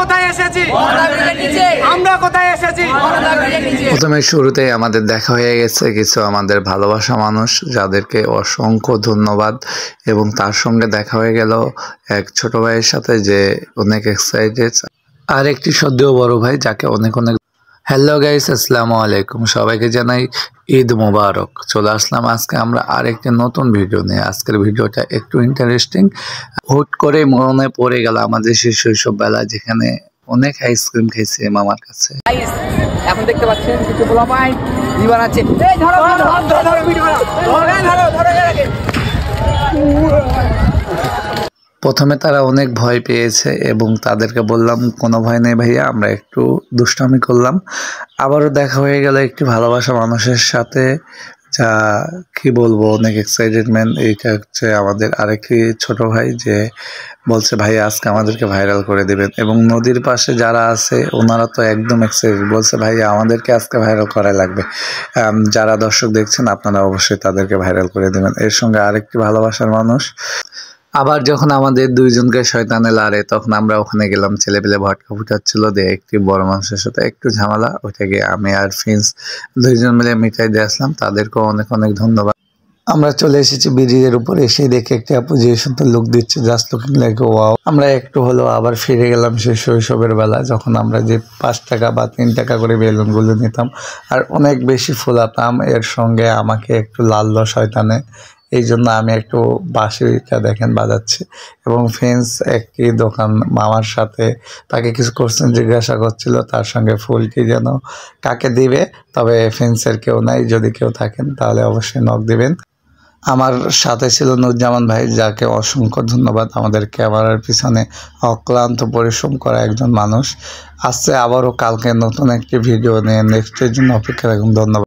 কোথায় এসেছি, আমরা কোথায় এসেছি। প্রথমে শুরুতেই আমাদের দেখা হয়ে গেছে কিছু আমাদের ভালোবাসা মানুষ, যাদেরকে অসংখ্য ধন্যবাদ। এবং তার সঙ্গে দেখা হয়ে গেল এক ছোট ভাইয়ের সাথে, যে অনেক এক্সাইটেড, আর একটি সদ্য বড় ভাই, যাকে অনেক অনেক। হ্যালো গাইস, আসসালামু আলাইকুম, সবাইকে জানাই ঈদ মোবারক। চলে আসলাম আজকে আমরা আরেকটি নতুন ভিডিও নিয়ে। আজকের ভিডিওটা একটু ইন্টারেস্টিং। হুট করে মনে পড়ে গেল আমাদের সেই শৈশব বেলা, যেখানে অনেক আইসক্রিম খেয়েছি মামার কাছে। এখন দেখতে পাচ্ছেন কিছু পোলাপাই জীবন আছে। এই ধরো ধরো ধরো ভিডিও ধরো ধরো ধরো। প্রথমে তারা অনেক ভয় পেয়েছে এবং তাদেরকে বললাম কোনো ভয় নেই ভাইয়া, আমরা একটু দুষ্টামি করলাম। আবারও দেখা হয়ে গেল একটি ভালোবাসা মানুষের সাথে, যা কি বলবো, অনেক এক্সাইটেডমেন্ট। এইটা হচ্ছে আমাদের আরেকটি ছোট ভাই, যে বলছে ভাই আজকে আমাদেরকে ভাইরাল করে দিবেন। এবং নদীর পাশে যারা আছে ওনারা তো একদম এক্সাইটেড, বলছে ভাই আমাদেরকে আজকে ভাইরাল করা লাগবে। যারা দর্শক দেখছেন আপনারা অবশ্যই তাদেরকে ভাইরাল করে দেবেন। এর সঙ্গে আরেকটি ভালোবাসার মানুষ। আবার যখন আমাদের দুইজনকে শয়তানে লাড়ে, তখন আমরা ওখানে গেলাম। ছেলেপেলে ভটকা ফুটাচ্ছিল, দিয়ে একটি বড় মানুষের সাথে একটু ঝামেলা, ওইটাকে আমি আর ফিন্স দুইজন মিলে মিটাই দিয়ে আসলাম। তাদেরকেও অনেক অনেক ধন্যবাদ। আমরা চলে এসেছি ব্রিজের উপর, এসে দেখে একটি আপু যে সুন্দর লুক দিচ্ছে, জাস্ট লুকিং লাইক ওয়াও। আমরা একটু হলো আবার ফিরে গেলাম সেই শৈশবের বেলা, যখন আমরা যে 5 টাকা বা 3 টাকা করে বেলুনগুলো নিতাম আর অনেক বেশি ফুলাতাম। এর সঙ্গে আমাকে একটু লাল শয়তানে, এই জন্য আমি একটু বাঁশিটা দেখেন বাজাচ্ছি। এবং ফ্রেন্ডস একটি দোকান মামার সাথে, তাকে কিছু কোশ্চেন জিজ্ঞাসা করছিল, তার সঙ্গে ফুলটি যেন কাকে দিবে। তবে ফ্রেন্ডসের কেউ নাই, যদি কেউ থাকেন তাহলে অবশ্যই নক দিবেন। আমার সাথে ছিল নুরজামান ভাই, যাকে অসংখ্য ধন্যবাদ। আমাদের ক্যামেরার পিছনে অক্লান্ত পরিশ্রম করা একজন মানুষ। আসছে আবারও কালকে নতুন একটি ভিডিও নিয়ে, নেক্সটের জন্য অপেক্ষা রাখুন। ধন্যবাদ।